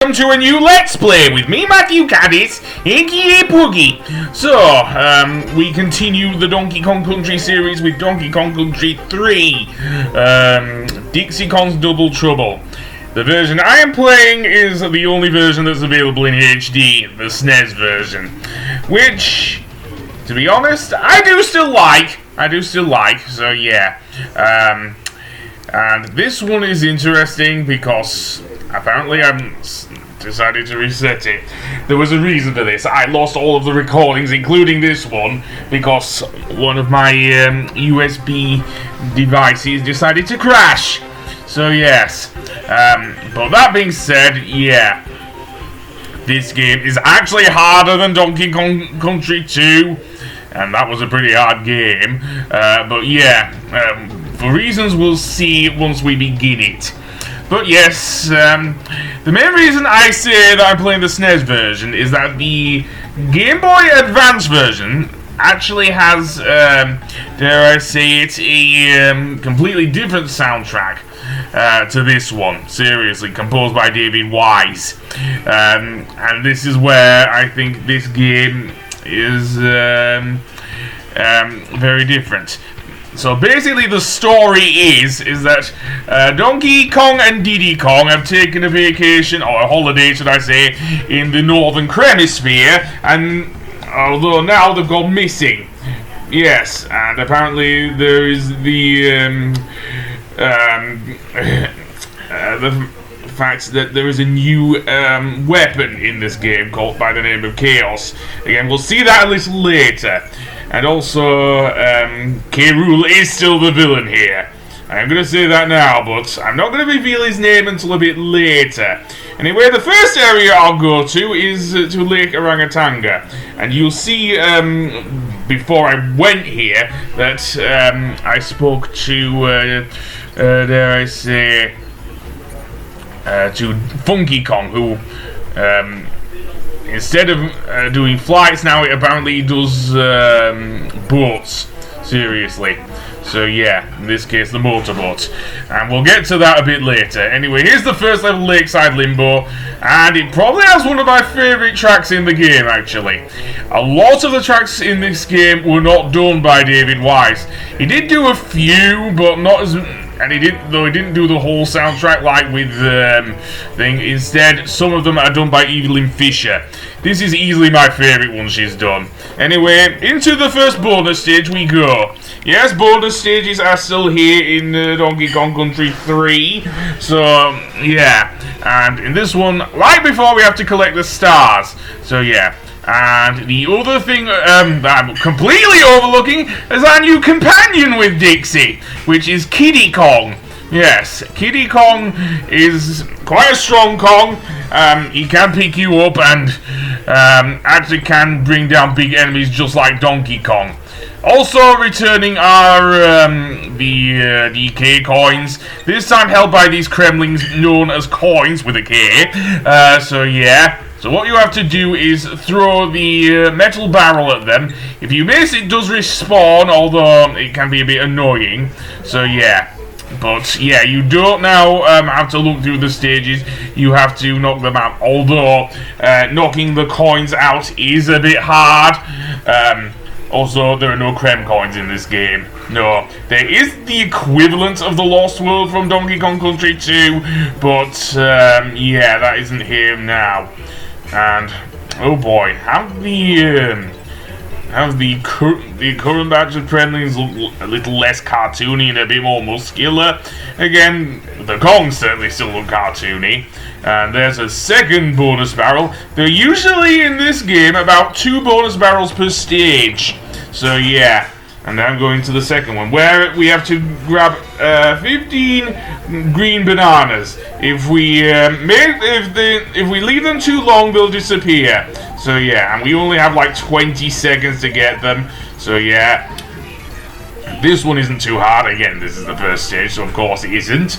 Welcome to a new Let's Play with me, Matthew Caddis, aka Puggy. So, we continue the Donkey Kong Country series with Donkey Kong Country 3, Dixie Kong's Double Trouble. The version I am playing is the only version that's available in HD, the SNES version, which, to be honest, I do still like, so yeah. And this one is interesting because apparently I'm decided to reset it. There was a reason for this. I lost all of the recordings, including this one, because one of my USB devices decided to crash. So yes. But that being said, yeah, this game is actually harder than Donkey Kong Country 2, and that was a pretty hard game. But yeah, for reasons we'll see once we begin it. But yes, the main reason I say that I'm playing the SNES version is that the Game Boy Advance version actually has, dare I say it, a completely different soundtrack to this one. Seriously, composed by David Wise. And this is where I think this game is very different. So basically the story is that Donkey Kong and Diddy Kong have taken a vacation, or a holiday should I say, in the Northern Kremisphere, and although now they've gone missing. Yes, and apparently there is the fact that there is a new weapon in this game called by the name of KAOS. Again, we'll see that a little later. And also, K. Rool is still the villain here. I'm going to say that now, but I'm not going to reveal his name until a bit later. Anyway, the first area I'll go to is to Lake Orangatanga. And you'll see, before I went here, that I spoke to, dare I say, to Funky Kong, who, instead of doing flights now, it apparently does boats. Seriously. So yeah, in this case the motorboat. And we'll get to that a bit later. Anyway, here's the first level, Lakeside Limbo. And it probably has one of my favourite tracks in the game, actually. A lot of the tracks in this game were not done by David Wise. He did do a few, but not as... And he didn't do the whole soundtrack like with thing. Instead, some of them are done by Evelyn Fisher. This is easily my favourite one she's done. Anyway, into the first bonus stage we go. Yes, bonus stages are still here in Donkey Kong Country 3. So, yeah. And in this one, like before, we have to collect the stars. So, yeah. And the other thing that I'm completely overlooking is our new companion with Dixie, which is Kiddy Kong. Yes, Kiddy Kong is quite a strong Kong. He can pick you up and actually can bring down big enemies just like Donkey Kong. Also returning are the DK coins, this time held by these Kremlings known as coins with a K. So yeah. So what you have to do is throw the metal barrel at them. If you miss, it does respawn, although it can be a bit annoying. So yeah. But yeah, you don't now have to look through the stages. You have to knock them out. Although knocking the coins out is a bit hard. Also, there are no Krem coins in this game. No, there is the equivalent of the Lost World from Donkey Kong Country 2, but yeah, that isn't here now. And oh boy, have the current batch of Kremlings look a little less cartoony and a bit more muscular. Again, the Kongs certainly still look cartoony. And there's a second bonus barrel. There are usually in this game about 2 bonus barrels per stage. So yeah. And now I'm going to the second one, where we have to grab 15 green bananas. If we leave them too long, they'll disappear. So yeah, and we only have like 20 seconds to get them. So yeah, this one isn't too hard. Again, this is the first stage, so of course it isn't.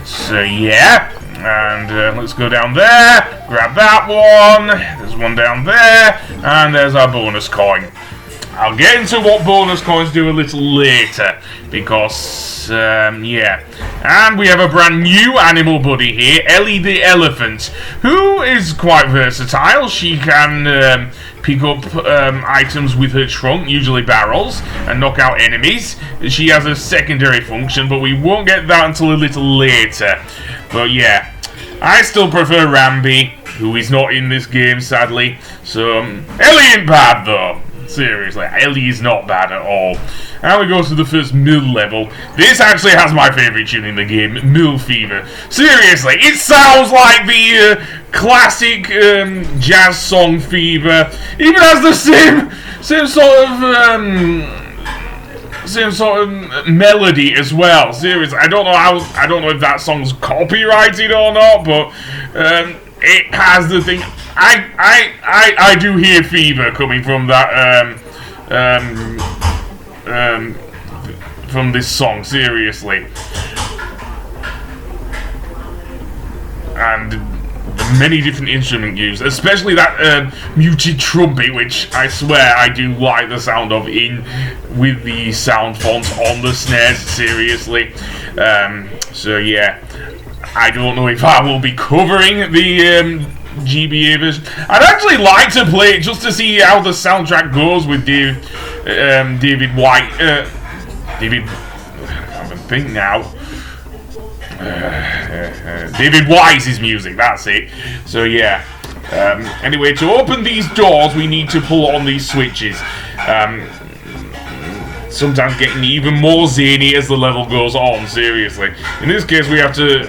So yeah, and let's go down there, grab that one. There's one down there, and there's our bonus coin. I'll get into what bonus coins do a little later, because, yeah. And we have a brand new animal buddy here, Ellie the elephant, who is quite versatile. She can pick up items with her trunk, usually barrels, and knock out enemies. She has a secondary function, but we won't get that until a little later. But yeah, I still prefer Rambi, who is not in this game, sadly. So, Ellie ain't bad, though. Seriously, Ellie is not bad at all. And we go to the first mill level. This actually has my favourite tune in the game, Mill Fever. Seriously, it sounds like the classic jazz song Fever. Even has the same sort of melody as well. Seriously, I don't know if that song's copyrighted or not, but it has the thing. I do hear Fever coming from that from this song, seriously. And the many different instruments used, especially that muted trumpet, which I swear I do like the sound of with the sound fonts on the snares, seriously. So yeah, I don't know if I will be covering the GBA version. I'd actually like to play it just to see how the soundtrack goes with David White. I can't think now. David Wise's music, that's it. So yeah. Anyway, to open these doors, we need to pull on these switches. Sometimes getting even more zany as the level goes on, seriously. In this case, we have to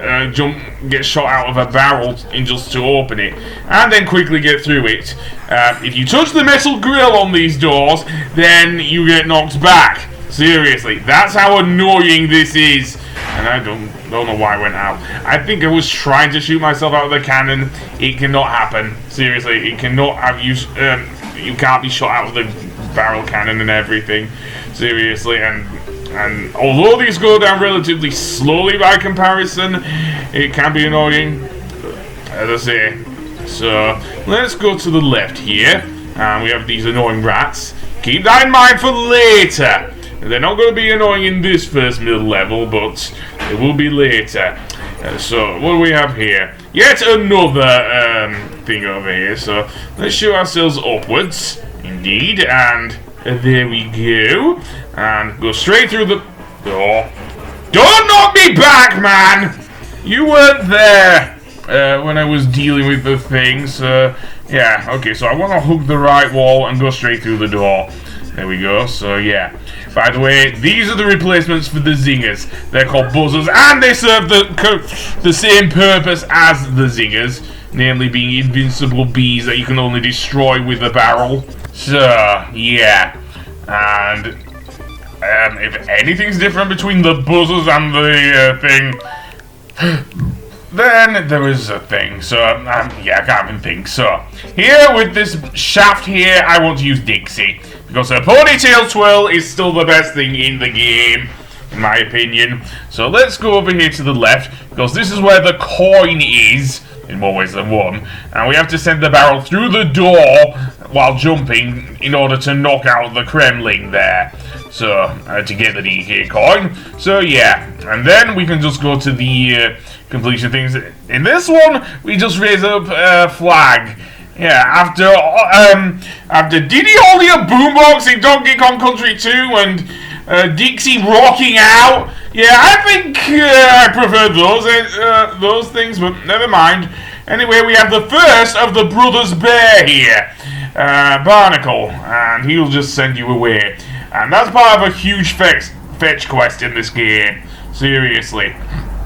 get shot out of a barrel just to open it, and then quickly get through it. If you touch the metal grill on these doors, then you get knocked back. Seriously, that's how annoying this is. And I don't know why I went out. I think I was trying to shoot myself out of the cannon. It cannot happen. Seriously, it cannot have you can't be shot out of the barrel cannon and everything. Seriously, and although these go down relatively slowly by comparison, it can be annoying, as I say. So let's go to the left here, and we have these annoying rats. Keep that in mind for later. They're not going to be annoying in this first middle level, but they will be later. So what do we have here? Yet another thing over here. So let's show ourselves upwards, indeed, and there we go, and go straight through the door. Don't knock me back, man! You weren't there when I was dealing with the thing, so yeah, okay, so I want to hook the right wall and go straight through the door. There we go, so yeah. By the way, these are the replacements for the zingers. They're called buzzers, and they serve the same purpose as the zingers, namely being invincible bees that you can only destroy with a barrel. So, yeah. And if anything's different between the buzzers and the thing, then there is a thing. So, yeah, I can't even think. So, here with this shaft here, I want to use Dixie, because her ponytail twirl is still the best thing in the game, in my opinion. So let's go over here to the left, because this is where the coin is, in more ways than one. And we have to send the barrel through the door while jumping in order to knock out the Kremlin there. So, to get the DK coin. So yeah, and then we can just go to the completion things. In this one, we just raise up a flag. Yeah, after Diddy holding a boombox in Donkey Kong Country 2 and Dixie rocking out. Yeah, I think I prefer those things, but never mind. Anyway, we have the first of the Brothers Bear here, Barnacle, and he'll just send you away. And that's part of a huge fetch quest in this game. Seriously.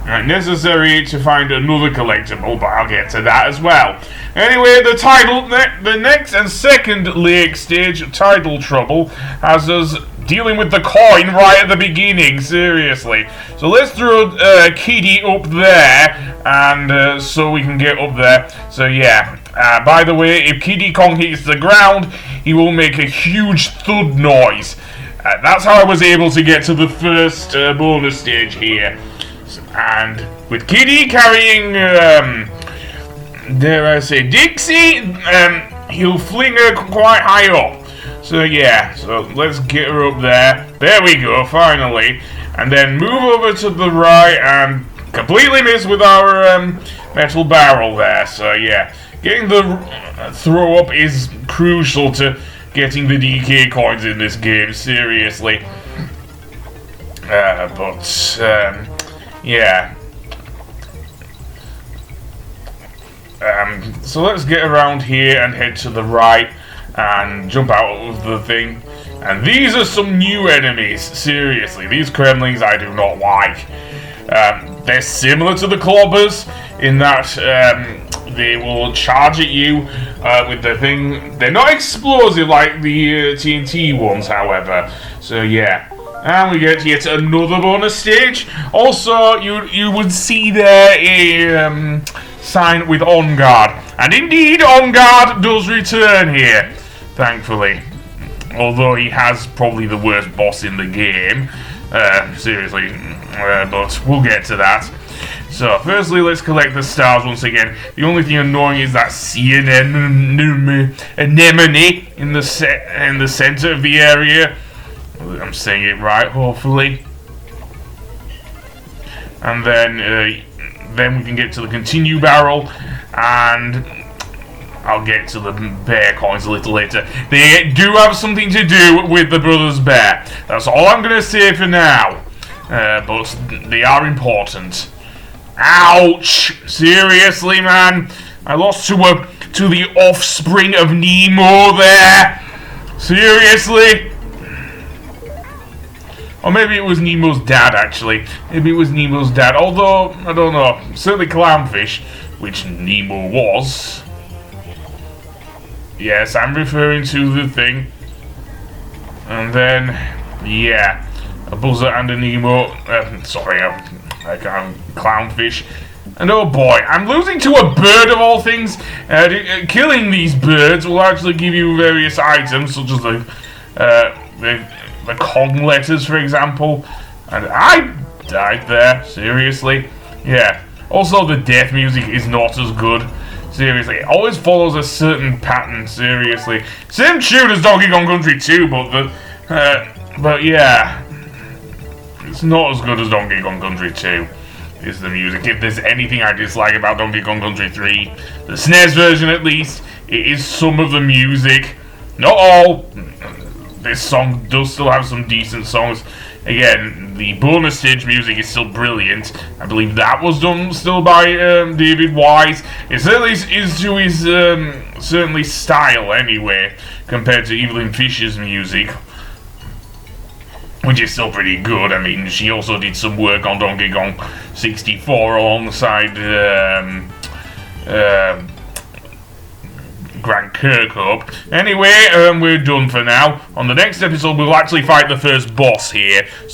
Necessary to find another collectible, but I'll get to that as well. Anyway, the next and second lake stage, Tidal Trouble, has us dealing with the coin right at the beginning, seriously. So let's throw Kiddy up there, and so we can get up there. So yeah, by the way, if Kiddy Kong hits the ground, he will make a huge thud noise. That's how I was able to get to the first bonus stage here. And with Kiddy carrying, dare I say, Dixie, he'll fling her quite high up. So yeah, so let's get her up there. There we go, finally. And then move over to the right and completely miss with our metal barrel there. So yeah, getting the throw up is crucial to getting the DK coins in this game, seriously. Yeah. So let's get around here and head to the right and jump out of the thing. And these are some new enemies, seriously. These Kremlings I do not like. They're similar to the Clobbers in that they will charge at you with the thing. They're not explosive like the TNT ones, however. So yeah. And we get yet another bonus stage. Also, you would see there a sign with On Guard. And indeed, On Guard does return here, thankfully. Although he has probably the worst boss in the game. Seriously. But we'll get to that. So, firstly, let's collect the stars once again. The only thing annoying is that sea anemone in the center of the area. I'm saying it right, hopefully. And then we can get to the continue barrel, and I'll get to the bear coins a little later. They do have something to do with the Brothers Bear. That's all I'm going to say for now. But they are important. Ouch! Seriously, man. I lost to the offspring of Nemo there. Seriously. Or maybe it was Nemo's dad, actually. Maybe it was Nemo's dad. Although, I don't know. Certainly Clownfish, which Nemo was. Yes, I'm referring to the thing. And then, yeah. A Buzzer and a Nemo. Sorry, I can't. Clownfish. And oh boy, I'm losing to a bird of all things. Killing these birds will actually give you various items, such as the Kong letters, for example. And I died there, seriously. Yeah. Also, the death music is not as good. Seriously, it always follows a certain pattern, seriously. Same tune as Donkey Kong Country 2, but yeah. It's not as good as Donkey Kong Country 2, is the music. If there's anything I dislike about Donkey Kong Country 3, the SNES version at least, it is some of the music. Not all. This song does still have some decent songs. Again, the bonus stage music is still brilliant. I believe that was done still by David Wise. It certainly is to his certainly style anyway, compared to Evelyn Fisher's music, which is still pretty good. I mean, she also did some work on Donkey Kong 64 alongside Grant Kirkhope. Anyway, we're done for now. On the next episode, we'll actually fight the first boss here.